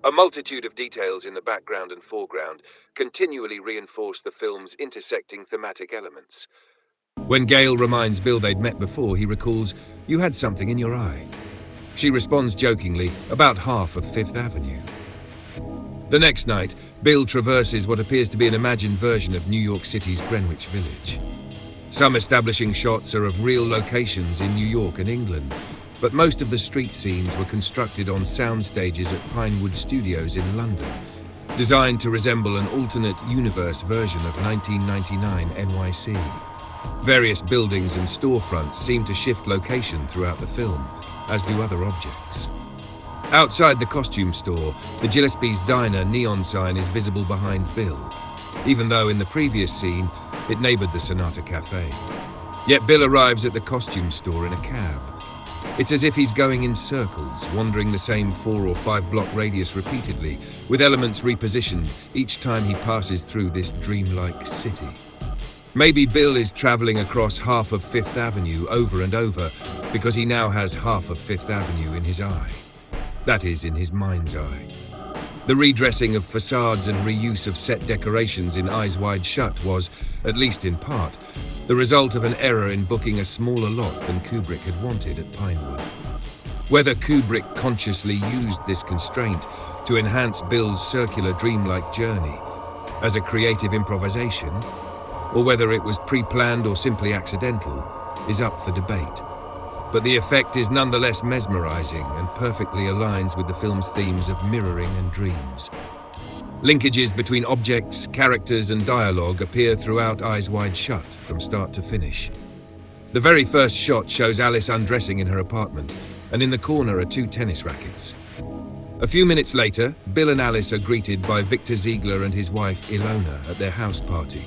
A multitude of details in the background and foreground continually reinforce the film's intersecting thematic elements. When Gail reminds Bill they'd met before, he recalls, "You had something in your eye." She responds jokingly, "About half of Fifth Avenue." The next night, Bill traverses what appears to be an imagined version of New York City's Greenwich Village. Some establishing shots are of real locations in New York and England, but most of the street scenes were constructed on sound stages at Pinewood Studios in London, designed to resemble an alternate universe version of 1999 NYC. Various buildings and storefronts seem to shift location throughout the film, as do other objects. Outside the costume store, the Gillespie's Diner neon sign is visible behind Bill, even though in the previous scene, it neighbored the Sonata Café. Yet Bill arrives at the costume store in a cab. It's as if he's going in circles, wandering the same 4 or 5 block radius repeatedly, with elements repositioned each time he passes through this dreamlike city. Maybe Bill is traveling across half of Fifth Avenue over and over because he now has half of Fifth Avenue in his eye. That is, in his mind's eye. The redressing of facades and reuse of set decorations in Eyes Wide Shut was, at least in part, the result of an error in booking a smaller lot than Kubrick had wanted at Pinewood. Whether Kubrick consciously used this constraint to enhance Bill's circular dreamlike journey as a creative improvisation, or whether it was pre-planned or simply accidental, is up for debate. But the effect is nonetheless mesmerizing and perfectly aligns with the film's themes of mirroring and dreams. Linkages between objects, characters, and dialogue appear throughout Eyes Wide Shut from start to finish. The very first shot shows Alice undressing in her apartment, and in the corner are 2 tennis rackets. A few minutes later, Bill and Alice are greeted by Victor Ziegler and his wife Ilona at their house party.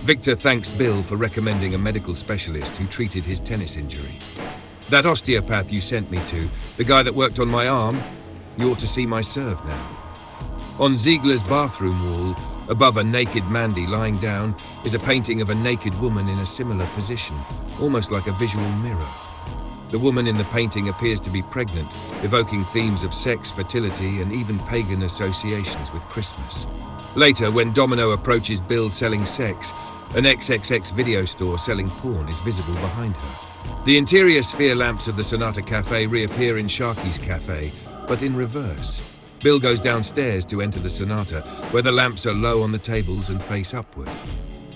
Victor thanks Bill for recommending a medical specialist who treated his tennis injury. "That osteopath you sent me to, the guy that worked on my arm, you ought to see my serve now." On Ziegler's bathroom wall, above a naked Mandy lying down, is a painting of a naked woman in a similar position, almost like a visual mirror. The woman in the painting appears to be pregnant, evoking themes of sex, fertility, and even pagan associations with Christmas. Later, when Domino approaches Bill selling sex, an XXX video store selling porn is visible behind her. The interior sphere lamps of the Sonata Café reappear in Sharky's Café, but in reverse. Bill goes downstairs to enter the Sonata, where the lamps are low on the tables and face upward.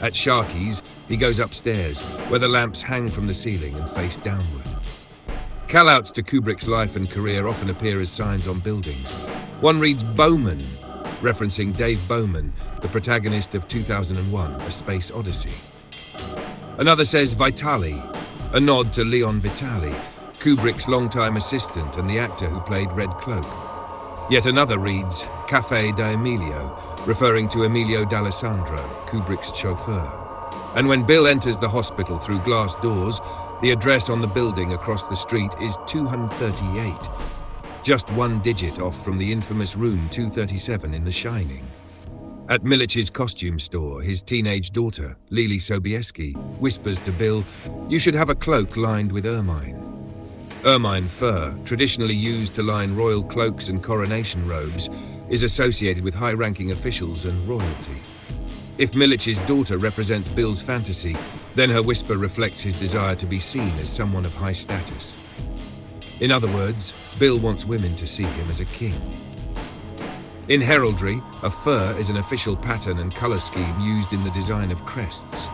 At Sharky's, he goes upstairs, where the lamps hang from the ceiling and face downward. Callouts to Kubrick's life and career often appear as signs on buildings. One reads Bowman, referencing Dave Bowman, the protagonist of 2001, A Space Odyssey. Another says Vitali, a nod to Leon Vitali, Kubrick's longtime assistant and the actor who played Red Cloak. Yet another reads Café d'Emilio, referring to Emilio D'Alessandro, Kubrick's chauffeur. And when Bill enters the hospital through glass doors, the address on the building across the street is 238. Just 1 digit off from the infamous room 237 in The Shining. At Milich's costume store, his teenage daughter, Lily Sobieski, whispers to Bill, "You should have a cloak lined with ermine." Ermine fur, traditionally used to line royal cloaks and coronation robes, is associated with high-ranking officials and royalty. If Milich's daughter represents Bill's fantasy, then her whisper reflects his desire to be seen as someone of high status. In other words, Bill wants women to see him as a king. In heraldry, a fur is an official pattern and color scheme used in the design of crests.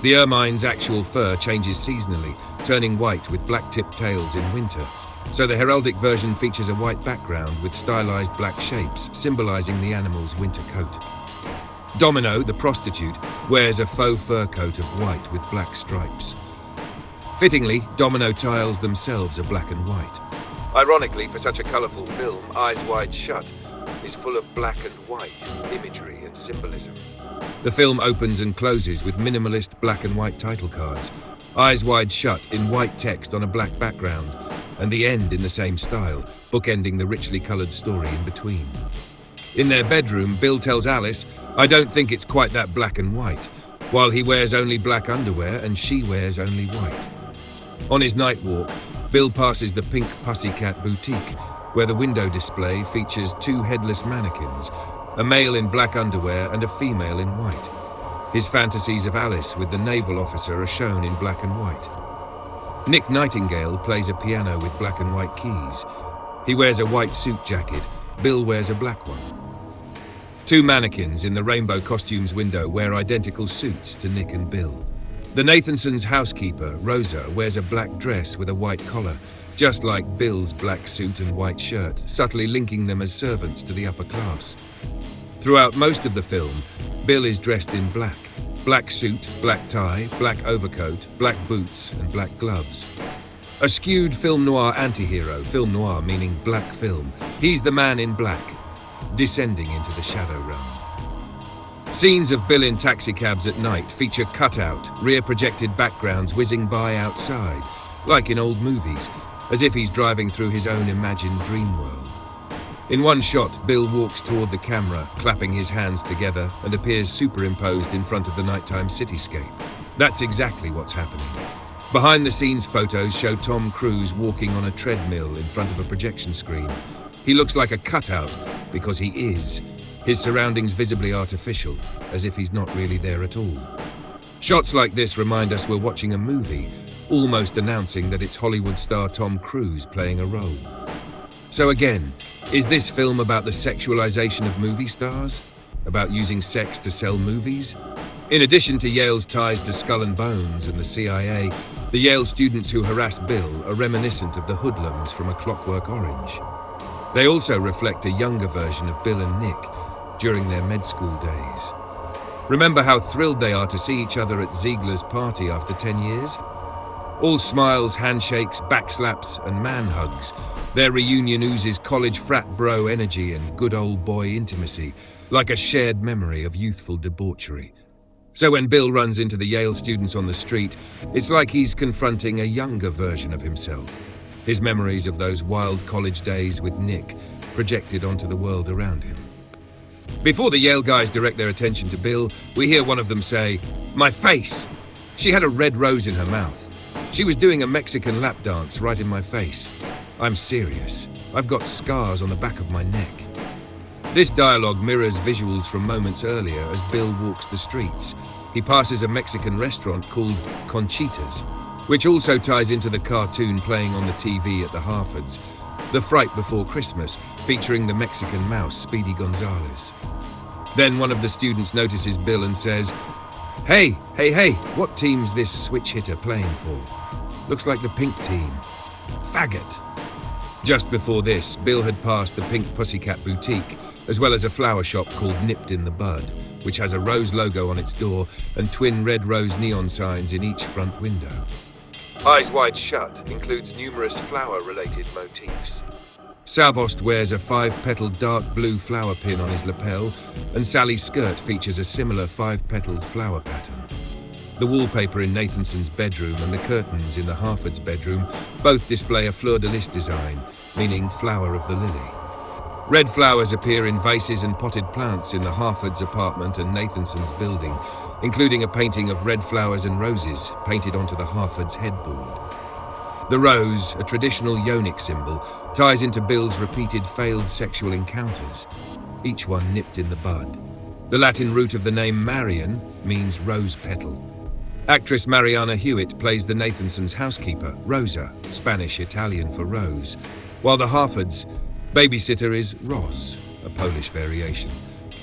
The ermine's actual fur changes seasonally, turning white with black-tipped tails in winter, so the heraldic version features a white background with stylized black shapes, symbolizing the animal's winter coat. Domino, the prostitute, wears a faux fur coat of white with black stripes. Fittingly, domino tiles themselves are black and white. Ironically, for such a colorful film, Eyes Wide Shut is full of black and white imagery and symbolism. The film opens and closes with minimalist black and white title cards, Eyes Wide Shut in white text on a black background, and the end in the same style, bookending the richly colored story in between. In their bedroom, Bill tells Alice, "I don't think it's quite that black and white," while he wears only black underwear and she wears only white. On his night walk, Bill passes the Pink Pussycat Boutique, where the window display features two headless mannequins, a male in black underwear and a female in white. His fantasies of Alice with the naval officer are shown in black and white. Nick Nightingale plays a piano with black and white keys. He wears a white suit jacket. Bill wears a black one. Two mannequins in the rainbow costumes window wear identical suits to Nick and Bill. The Nathansons' housekeeper, Rosa, wears a black dress with a white collar, just like Bill's black suit and white shirt, subtly linking them as servants to the upper class. Throughout most of the film, Bill is dressed in black. Black suit, black tie, black overcoat, black boots, and black gloves. A skewed film noir anti-hero, film noir meaning black film. He's the man in black, descending into the shadow realm. Scenes of Bill in taxicabs at night feature cutout, rear-projected backgrounds whizzing by outside, like in old movies, as if he's driving through his own imagined Dreamworld. In one shot, Bill walks toward the camera, clapping his hands together, and appears superimposed in front of the nighttime cityscape. That's exactly what's happening. Behind-the-scenes photos show Tom Cruise walking on a treadmill in front of a projection screen. He looks like a cutout because he is. His surroundings visibly artificial, as if he's not really there at all. Shots like this remind us we're watching a movie, almost announcing that it's Hollywood star Tom Cruise playing a role. So again, is this film about the sexualization of movie stars? About using sex to sell movies? In addition to Yale's ties to Skull and Bones and the CIA, the Yale students who harass Bill are reminiscent of the hoodlums from A Clockwork Orange. They also reflect a younger version of Bill and Nick during their med school days. Remember how thrilled they are to see each other at Ziegler's party after 10 years? All smiles, handshakes, backslaps, and man hugs. Their reunion oozes college frat bro energy and good old boy intimacy, like a shared memory of youthful debauchery. So when Bill runs into the Yale students on the street, it's like he's confronting a younger version of himself. His memories of those wild college days with Nick projected onto the world around him. Before the Yale guys direct their attention to Bill, we hear one of them say, "My face!" She had a red rose in her mouth. She was doing a Mexican lap dance right in my face. I'm serious. I've got scars on the back of my neck. This dialogue mirrors visuals from moments earlier as Bill walks the streets. He passes a Mexican restaurant called Conchita's, which also ties into the cartoon playing on the TV at the Harfords, The Fright Before Christmas, featuring the Mexican mouse Speedy Gonzales. Then one of the students notices Bill and says, Hey, what team's this switch hitter playing for? Looks like the pink team. Faggot. Just before this, Bill had passed the Pink Pussycat Boutique, as well as a flower shop called Nipped in the Bud, which has a rose logo on its door and twin red rose neon signs in each front window. Eyes Wide Shut includes numerous flower-related motifs. Savost wears a 5-petaled dark blue flower pin on his lapel, and Sally's skirt features a similar 5-petaled flower pattern. The wallpaper in Nathanson's bedroom and the curtains in the Harford's bedroom both display a fleur-de-lis design, meaning flower of the lily. Red flowers appear in vases and potted plants in the Harford's apartment and Nathanson's building, including a painting of red flowers and roses painted onto the Harford's headboard. The rose, a traditional yonic symbol, ties into Bill's repeated failed sexual encounters, each one nipped in the bud. The Latin root of the name Marian means rose petal. Actress Mariana Hewitt plays the Nathansons' housekeeper, Rosa, Spanish-Italian for rose, while the Harford's babysitter is Ross, a Polish variation.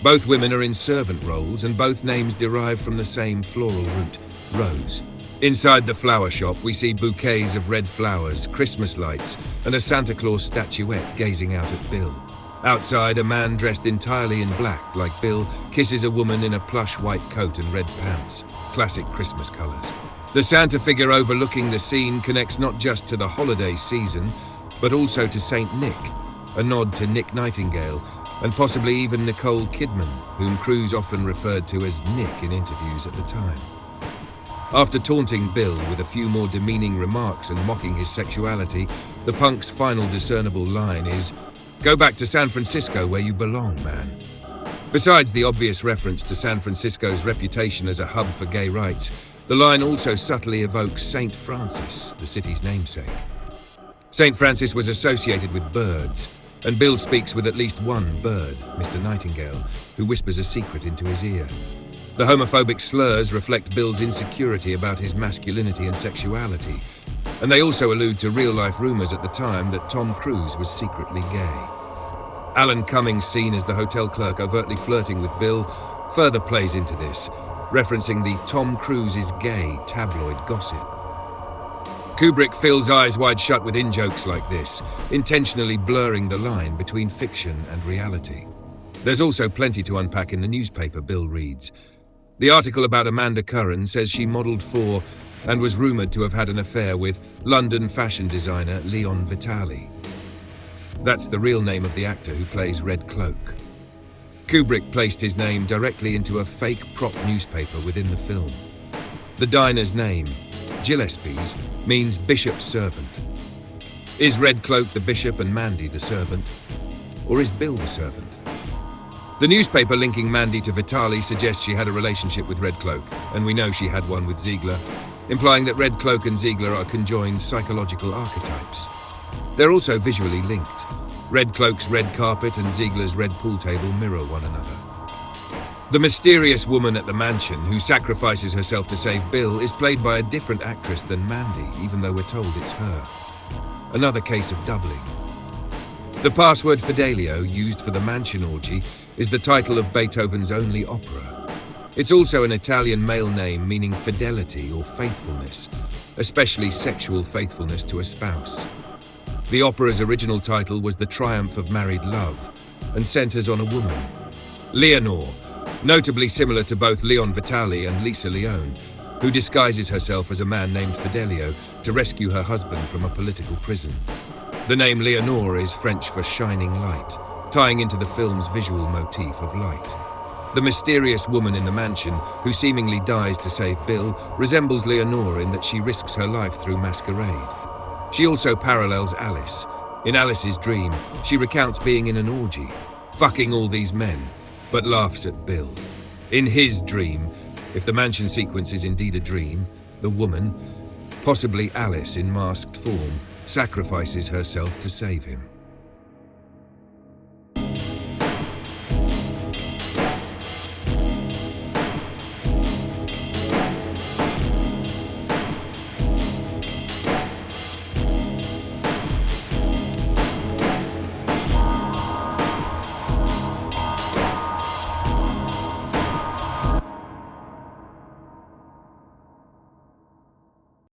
Both women are in servant roles and both names derive from the same floral root, rose. Inside the flower shop, we see bouquets of red flowers, Christmas lights, and a Santa Claus statuette gazing out at Bill. Outside, a man dressed entirely in black, like Bill, kisses a woman in a plush white coat and red pants, classic Christmas colors. The Santa figure overlooking the scene connects not just to the holiday season, but also to Saint Nick, a nod to Nick Nightingale, and possibly even Nicole Kidman, whom Cruise often referred to as Nick in interviews at the time. After taunting Bill with a few more demeaning remarks and mocking his sexuality, the punk's final discernible line is, "Go back to San Francisco where you belong, man." Besides the obvious reference to San Francisco's reputation as a hub for gay rights, the line also subtly evokes Saint Francis, the city's namesake. Saint Francis was associated with birds, and Bill speaks with at least one bird, Mr. Nightingale, who whispers a secret into his ear. The homophobic slurs reflect Bill's insecurity about his masculinity and sexuality, and they also allude to real-life rumors at the time that Tom Cruise was secretly gay. Alan Cumming's scene as the hotel clerk overtly flirting with Bill further plays into this, referencing the Tom Cruise is gay tabloid gossip. Kubrick fills eyes wide shut with in-jokes like this, intentionally blurring the line between fiction and reality. There's also plenty to unpack in the newspaper Bill reads. The article about Amanda Curran says she modelled for and was rumoured to have had an affair with London fashion designer Leon Vitali. That's the real name of the actor who plays Red Cloak. Kubrick placed his name directly into a fake prop newspaper within the film. The diner's name, Gillespie's, means bishop's servant. Is Red Cloak the bishop and Mandy the servant? Or is Bill the servant? The newspaper linking Mandy to Vitali suggests she had a relationship with Red Cloak, and we know she had one with Ziegler, implying that Red Cloak and Ziegler are conjoined psychological archetypes. They're also visually linked. Red Cloak's red carpet and Ziegler's red pool table mirror one another. The mysterious woman at the mansion who sacrifices herself to save Bill is played by a different actress than Mandy, even though we're told it's her. Another case of doubling. The password Fidelio, used for the mansion orgy, is the title of Beethoven's only opera. It's also an Italian male name meaning fidelity or faithfulness, especially sexual faithfulness to a spouse. The opera's original title was The Triumph of Married Love, and centers on a woman, Leonore, notably similar to both Leon Vitali and Lisa Leone, who disguises herself as a man named Fidelio to rescue her husband from a political prison. The name Leonore is French for shining light, tying into the film's visual motif of light. The mysterious woman in the mansion, who seemingly dies to save Bill, resembles Leonore in that she risks her life through masquerade. She also parallels Alice. In Alice's dream, she recounts being in an orgy, fucking all these men, but laughs at Bill. In his dream, if the mansion sequence is indeed a dream, the woman, possibly Alice in masked form, sacrifices herself to save him.